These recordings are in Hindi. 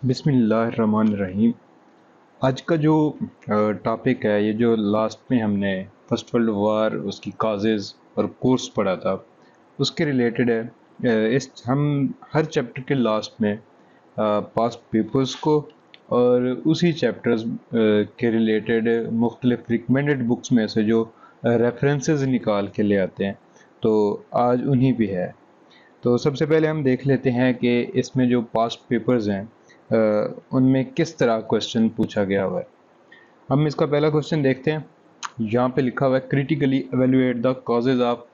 बिस्मिल्लाहिर्रहमानिर्रहीम। आज का जो टॉपिक है, ये जो लास्ट में हमने फर्स्ट वर्ल्ड वार, उसकी काजेज़ और कोर्स पढ़ा था, उसके रिलेटेड है। इस हम हर चैप्टर के लास्ट में पास्ट पेपर्स को और उसी चैप्टर्स के रिलेटेड मुख्तलिफ रिकमेंडेड बुक्स में से जो रेफरेंसेस निकाल के ले आते हैं, तो आज उन्हीं भी है। तो सबसे पहले हम देख लेते हैं कि इसमें जो पास्ट पेपर्स हैं उनमें किस तरह क्वेश्चन पूछा गया हुआ है। हम इसका पहला क्वेश्चन देखते हैं। यहाँ पे लिखा हुआ है, critically evaluate the causes of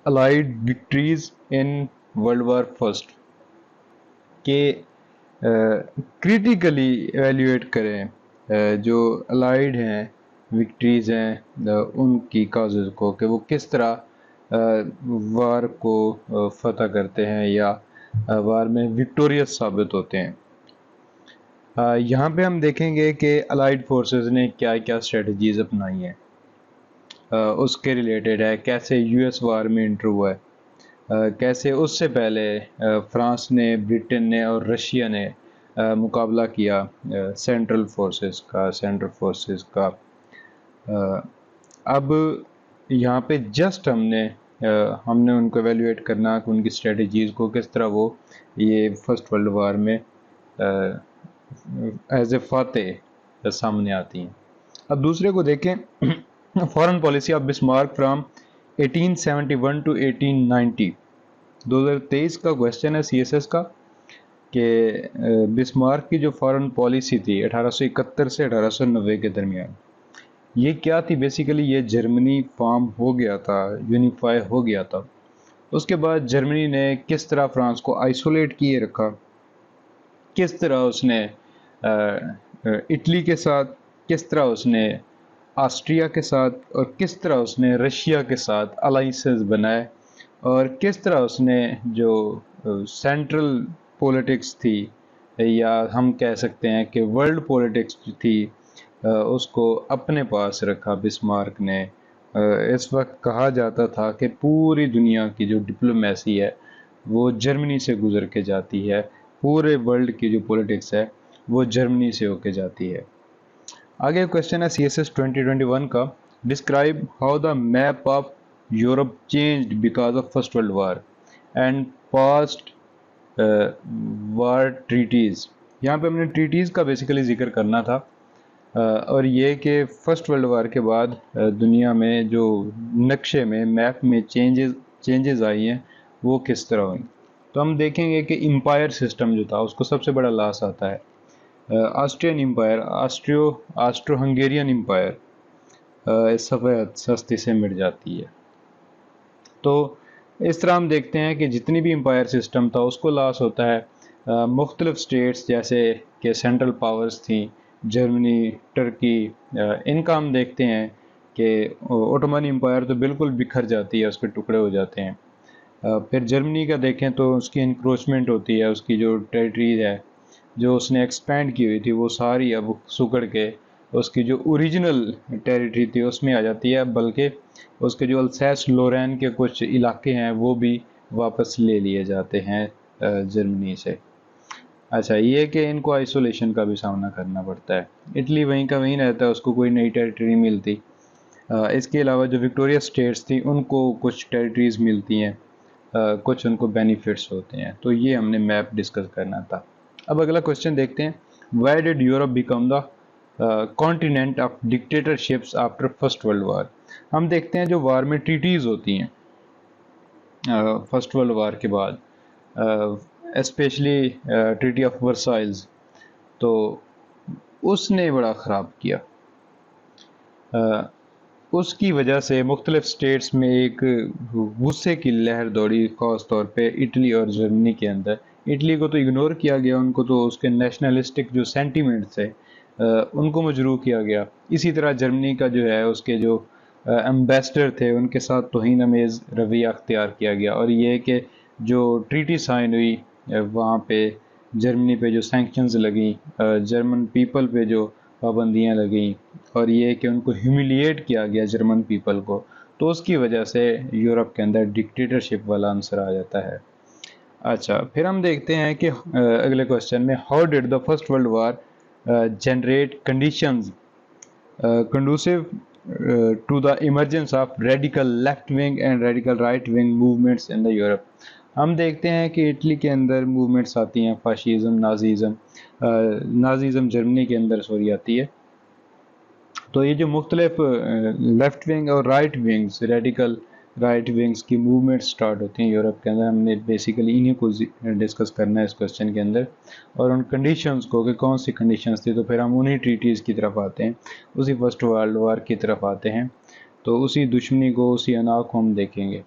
allied victories in world war first. के क्रिटिकली एवेल्युएट करें जो अलाइड हैं विक्ट्रीज हैं उनकी काजेज को, कि वो किस तरह वार को फतह करते हैं या वार में विक्टोरियस साबित होते हैं। यहाँ पे हम देखेंगे कि अलाइड फोर्सेस ने क्या क्या स्ट्रेटजीज अपनाई हैं। उसके रिलेटेड है कैसे यूएस वार में इंटर हुआ है, कैसे उससे पहले फ्रांस ने, ब्रिटेन ने और रशिया ने मुकाबला किया सेंट्रल फोर्सेस का। अब यहाँ पे जस्ट हमने उनको एवेल्युएट करना कि उनकी स्ट्रेटजीज़ को किस तरह वो ये फर्स्ट वर्ल्ड वार में एज ए फातेह सामने आती हैं। अब दूसरे को देखें, foreign policy of Bismarck from 1871 to 1890। 2023 का क्वेश्चन है सीएसएस का कि बिस्मार्क की जो फॉरेन पॉलिसी थी 1871 से 1890 के दरमियान, ये क्या थी। बेसिकली ये जर्मनी फॉर्म हो गया था, यूनिफाई हो गया था। उसके बाद जर्मनी ने किस तरह फ्रांस को आइसोलेट किए रखा, किस तरह उसने इटली के साथ, किस तरह उसने ऑस्ट्रिया के साथ और किस तरह उसने रशिया के साथ अलाइंसेस बनाए, और किस तरह उसने जो सेंट्रल पॉलिटिक्स थी या हम कह सकते हैं कि वर्ल्ड पॉलिटिक्स थी उसको अपने पास रखा बिस्मार्क ने। इस वक्त कहा जाता था कि पूरी दुनिया की जो डिप्लोमेसी है वो जर्मनी से गुजर के जाती है, पूरे वर्ल्ड की जो पॉलिटिक्स है वो जर्मनी से होके जाती है। आगे क्वेश्चन है सीएसएस 2021 का, describe how the map of Europe changed because of first world war and past war treaties. यहाँ पे हमने ट्रीटीज़ का बेसिकली जिक्र करना था और ये कि फर्स्ट वर्ल्ड वार के बाद दुनिया में जो नक्शे में, मैप में चेंजेस आई हैं वो किस तरह हुई। तो हम देखेंगे कि एम्पायर सिस्टम जो था उसको सबसे बड़ा लॉस आता है। Austrian empire, Austro Hungarian empire सफ़ेद सस्ती से मिट जाती है। तो इस तरह हम देखते हैं कि जितनी भी एम्पायर सिस्टम था उसको लॉस होता है। मुख्तलिफ स्टेट्स जैसे कि सेंट्रल पावर्स थी, जर्मनी, टर्की, इनका हम देखते हैं कि ओटोमन एम्पायर तो बिल्कुल बिखर जाती है, उसके टुकड़े हो जाते हैं। फिर जर्मनी का देखें तो उसकी इंक्रोचमेंट होती है, उसकी जो टेरिटरीज है जो उसने एक्सपेंड की हुई थी वो सारी अब सुकड़ के उसकी जो ओरिजिनल टेरिटरी थी उसमें आ जाती है, बल्कि उसके जो अल्सैस लोरेन के कुछ इलाके हैं वो भी वापस ले लिए जाते हैं जर्मनी से। अच्छा, ये कि इनको आइसोलेशन का भी सामना करना पड़ता है। इटली वहीं का वहीं रहता है, उसको कोई नई टेरिटरी नहीं मिलती। इसके अलावा जो विक्टोरिया स्टेट्स थी उनको कुछ टेरिटरीज़ मिलती हैं, कुछ उनको बेनिफिट्स होते हैं। तो ये हमने मैप डिस्कस करना था। अब अगला क्वेश्चन देखते हैं, why did Europe become the continent of dictatorships after first world वार। हम देखते हैं जो वार में ट्रीटीज़ होती हैं फर्स्ट वर्ल्ड वार के बाद, स्पेशली ट्रीटी ऑफ वर्साइल्स, तो उसने बड़ा ख़राब किया। उसकी वजह से मुख्तलिफ स्टेट्स में एक गुस्से की लहर दौड़ी, ख़ास तौर पे इटली और जर्मनी के अंदर। इटली को तो इग्नोर किया गया, उनको तो उसके नेशनलिस्टिक जो सेंटीमेंट थे उनको मजरूह किया गया। इसी तरह जर्मनी का जो है उसके जो एम्बेसडर थे उनके साथ तौहीन अमेज़ रवैया अख्तियार किया गया, और ये कि जो ट्रीटी साइन हुई वहाँ पे जर्मनी पे जो सैंक्शंस लगी, जर्मन पीपल पे जो पाबंदियाँ लगीं, और ये कि उनको ह्यूमिलिएट किया गया जर्मन पीपल को, तो उसकी वजह से यूरोप के अंदर डिक्टेटरशिप वाला आंसर आ जाता है। अच्छा, फिर हम देखते हैं कि अगले क्वेश्चन में how did the first world war generate conditions conducive to the emergence of radical left wing and radical right wing movements in the Europe। हम देखते हैं कि इटली के अंदर मूवमेंट्स आती हैं, फाशिज्म, नाजीज़म जर्मनी के अंदर सॉरी आती है। तो ये जो मुख्तलिफ लेफ्ट विंग और right wings, radical right wings की मूवमेंट स्टार्ट होती हैं यूरोप के अंदर, हमने बेसिकली इन्हीं को डिस्कस करना है इस क्वेश्चन के अंदर, और उन कंडीशंस को कि कौन सी कंडीशंस थी। तो फिर हम उन्हीं ट्रीटीज़ की तरफ आते हैं, उसी फर्स्ट वर्ल्ड वार की तरफ आते हैं, तो उसी दुश्मनी को, उसी अना को हम देखेंगे।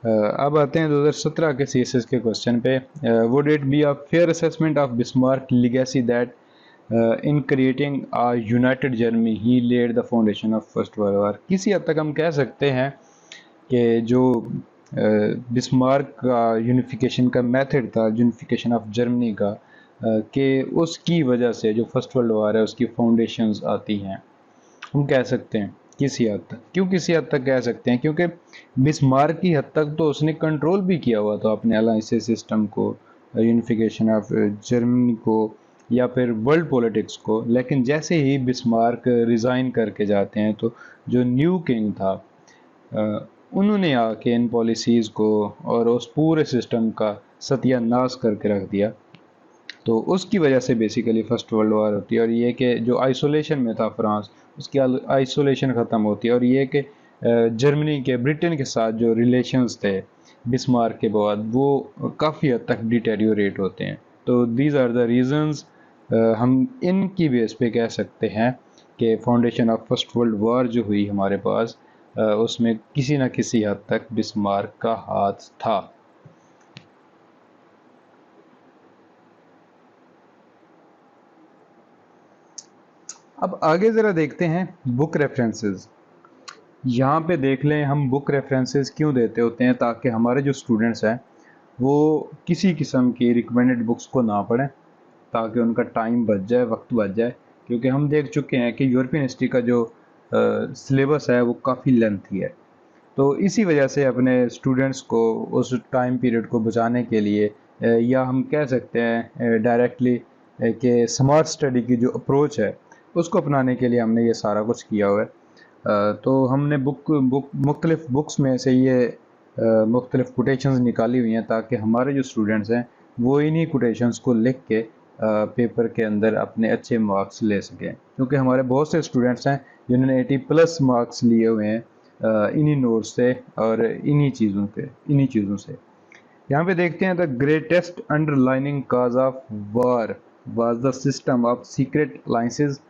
अब आते हैं 2017 के सीएसएस के क्वेश्चन पे। Would it be a fair assessment of Bismarck legacy that in creating a united Germany he laid the foundation of first world war. किसी हद तक हम कह सकते हैं कि जो बिस्मार्क का यूनिफिकेशन का मेथड था, यूनिफिकेशन ऑफ जर्मनी का, कि उसकी वजह से जो फर्स्ट वर्ल्ड वार है उसकी फाउंडेशंस आती हैं, हम कह सकते हैं किसी हद तक। क्यों किसी हद तक कह सकते हैं? क्योंकि बिस्मार्क की हद तक तो उसने कंट्रोल भी किया हुआ था अपने अलायंसेस सिस्टम को, यूनिफिकेशन ऑफ जर्मनी को, या फिर वर्ल्ड पॉलिटिक्स को। लेकिन जैसे ही बिस्मार्क रिज़ाइन करके जाते हैं तो जो न्यू किंग था, उन्होंने आके इन पॉलिसीज़ को और उस पूरे सिस्टम का सत्यानाश करके रख दिया। तो उसकी वजह से बेसिकली फ़र्स्ट वर्ल्ड वार होती है। और ये कि जो आइसोलेशन में था फ्रांस, उसकी आइसोलेशन ख़त्म होती है। और ये कि जर्मनी के, ब्रिटेन के साथ जो रिलेशंस थे बिस्मार्क के बाद, वो काफ़ी हद तक डिटेरियोरेट होते हैं। तो दीज आर द रीज़न्स, हम इनकी बेस पे कह सकते हैं कि फाउंडेशन ऑफ फर्स्ट वर्ल्ड वार जो हुई हमारे पास, उसमें किसी न किसी हद तक बिस्मार्क का हाथ था। अब आगे ज़रा देखते हैं बुक रेफरेंसेस। यहाँ पे देख लें हम बुक रेफरेंसेस क्यों देते होते हैं, ताकि हमारे जो स्टूडेंट्स हैं वो किसी किस्म की रिकमेंडेड बुक्स को ना पढ़ें, ताकि उनका टाइम बच जाए, वक्त बच जाए। क्योंकि हम देख चुके हैं कि यूरोपियन हिस्ट्री का जो सिलेबस है वो काफ़ी लेंथी है। तो इसी वजह से अपने स्टूडेंट्स को उस टाइम पीरियड को बचाने के लिए, या हम कह सकते हैं डायरेक्टली कि स्मार्ट स्टडी की जो अप्रोच है उसको अपनाने के लिए हमने ये सारा कुछ किया हुआ है। तो हमने मुख्तलिफ बुक्स में से ये मुख्तलिफ कोटेशंस निकाली हुई हैं, ताकि हमारे जो स्टूडेंट्स हैं वो इन्हीं कोटेशंस को लिख के पेपर के अंदर अपने अच्छे मार्क्स ले सकें। क्योंकि हमारे बहुत से स्टूडेंट्स हैं जिन्होंने 80+ मार्क्स लिए हुए हैं इन्हीं नोट्स से और इन्हीं चीज़ों से। यहाँ पे देखते हैं, the greatest underlining cause of war was the system of secret alliances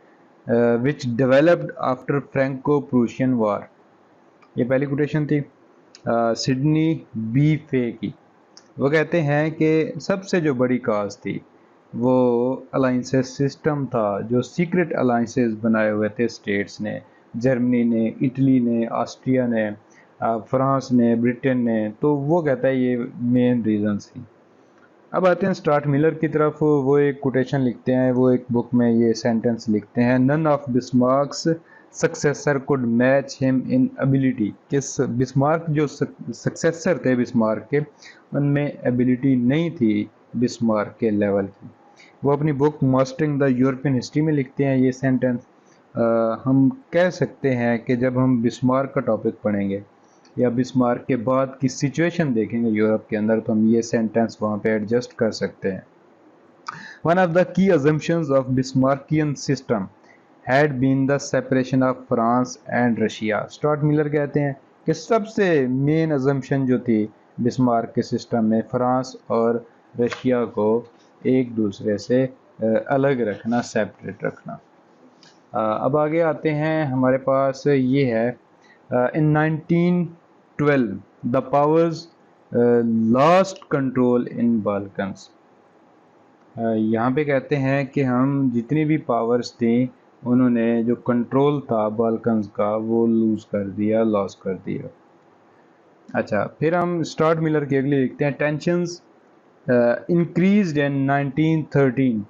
which developed after Franco Prussian war. ये पहली कोटेशन थी सिडनी बी फे की। वो कहते हैं कि सबसे जो बड़ी काज थी वो अलाइंसेस सिस्टम था, जो सीक्रेट अलाइंसेस बनाए हुए थे स्टेट्स ने, जर्मनी ने, इटली ने, ऑस्ट्रिया ने, फ्रांस ने, ब्रिटेन ने। तो वो कहता है ये मेन रीजंस थी। अब आते हैं स्टार्ट मिलर की तरफ। वो एक कोटेशन लिखते हैं, वो एक बुक में ये सेंटेंस लिखते हैं, none of Bismarck's successor could match him in ability. किस बिस्मार्क जो सक्सेसर थे बिस्मार्क के, उनमें एबिलिटी नहीं थी बिस्मार्क के लेवल की। वो अपनी book mastering the European history में लिखते हैं ये सेंटेंस। हम कह सकते हैं कि जब हम बिस्मार्क का टॉपिक पढ़ेंगे या बिस्मार्क के बाद की सिचुएशन देखेंगे यूरोप के अंदर, तो हम ये सेंटेंस वहाँ पे एडजस्ट कर सकते हैं। One of the key assumptions of Bismarckian system had been the separation of France and Russia. Stuart Miller कहते हैं कि सबसे मेन अजम्पशन जो थी बिस्मार्क के सिस्टम में, फ्रांस और रशिया को एक दूसरे से अलग रखना, सेपरेट रखना। अब आगे आते हैं, हमारे पास ये है इन 1912 the powers lost control in Balkans. यहाँ पे कहते हैं कि हम जितनी भी पावर्स थी उन्होंने जो कंट्रोल था बाल्कन्स का वो लूज़ कर दिया, लॉस कर दिया। अच्छा, फिर हम स्टुअर्ट मिलर की अगली लिखते हैं, tensions increased in 1913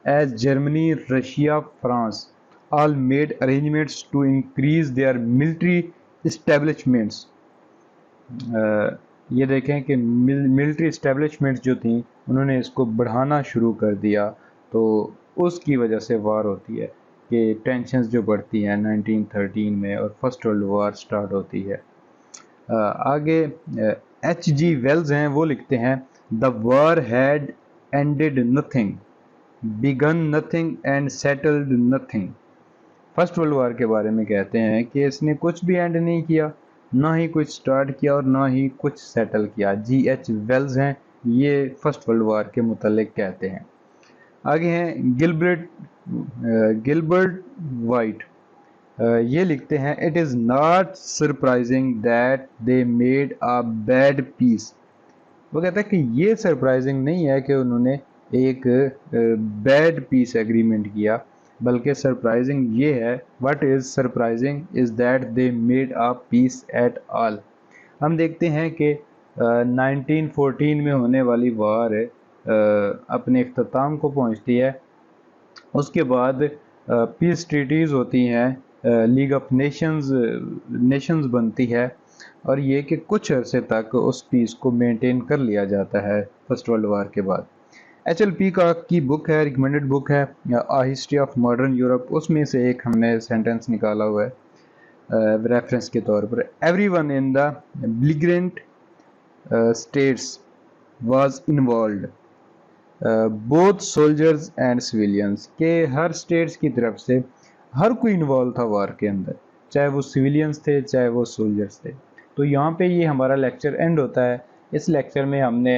as Germany, Russia, France all made arrangements to increase their military establishments ये देखें कि मिलिट्री इस्टेब्लिशमेंट्स जो थी उन्होंने इसको बढ़ाना शुरू कर दिया, तो उसकी वजह से वार होती है कि टेंशन्स जो बढ़ती हैं 1913 में और फर्स्ट वर्ल्ड वार स्टार्ट होती है। आगे H.G. वेल्स हैं, वो लिखते हैं the war had ended nothing, began nothing and settled nothing. First world war के बारे में कहते हैं कि इसने कुछ भी एंड नहीं किया, ना ही कुछ स्टार्ट किया और ना ही कुछ सेटल किया। G.H. वेल्स हैं, ये फर्स्ट वर्ल्ड वार के मुतालिक कहते हैं। आगे हैं गिलबर्ट वाइट, ये लिखते हैं it is not surprising that they made a bad peace. वो कहता है कि ये सरप्राइजिंग नहीं है कि उन्होंने एक बैड पीस एग्रीमेंट किया, बल्कि सरप्राइजिंग ये है, what is surprising is that they made a peace at all. हम देखते हैं कि 1914 में होने वाली वार अपने इख्तिताम को पहुंचती है। उसके बाद पीस ट्रीटीज़ होती हैं, लीग ऑफ नेशंस बनती है, और ये कि कुछ अरसे तक उस पीस को मेंटेन कर लिया जाता है फर्स्ट वर्ल्ड वार के बाद। HLP का की बुक है, रिकमेंडेड बुक है आ हिस्ट्री ऑफ मॉडर्न यूरोप, उसमें से एक हमने सेंटेंस निकाला हुआ है रेफरेंस के तौर पर। Everyone in the belligerent states was involved, both soldiers and civilians, के हर स्टेट्स की तरफ से हर कोई इन्वॉल्व था वार के अंदर, चाहे वो सिविलियंस थे चाहे वो सोल्जर्स थे। तो यहाँ पे ये हमारा लेक्चर एंड होता है। इस लेक्चर में हमने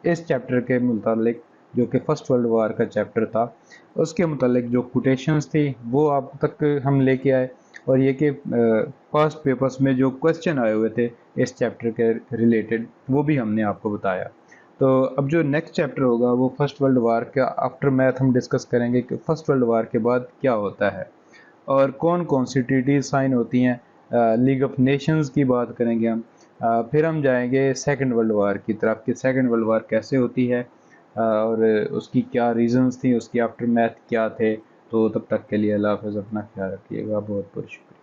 इस चैप्टर के मुतालिक, जो कि फर्स्ट वर्ल्ड वार का चैप्टर था, उसके मुतालिक जो कोटेशंस थी वो आप तक हम लेके आए, और ये कि पास्ट पेपर्स में जो क्वेश्चन आए हुए थे इस चैप्टर के रिलेटेड वो भी हमने आपको बताया। तो अब जो नेक्स्ट चैप्टर होगा वो फर्स्ट वर्ल्ड वार का आफ्टर मैथ हम डिस्कस करेंगे कि फर्स्ट वर्ल्ड वार के बाद क्या होता है और कौन कौन सी ट्रीटी साइन होती हैं। लीग ऑफ नेशंस की बात करेंगे हम। फिर हम जाएंगे सेकंड वर्ल्ड वार की तरफ कि सेकंड वर्ल्ड वार कैसे होती है और उसकी क्या रीजंस थी, उसकी आफ्टर मैथ क्या थे। तो तब तक के लिए अल्लाह हाफ़िज़, अपना ख्याल रखिएगा, बहुत बहुत शुक्रिया।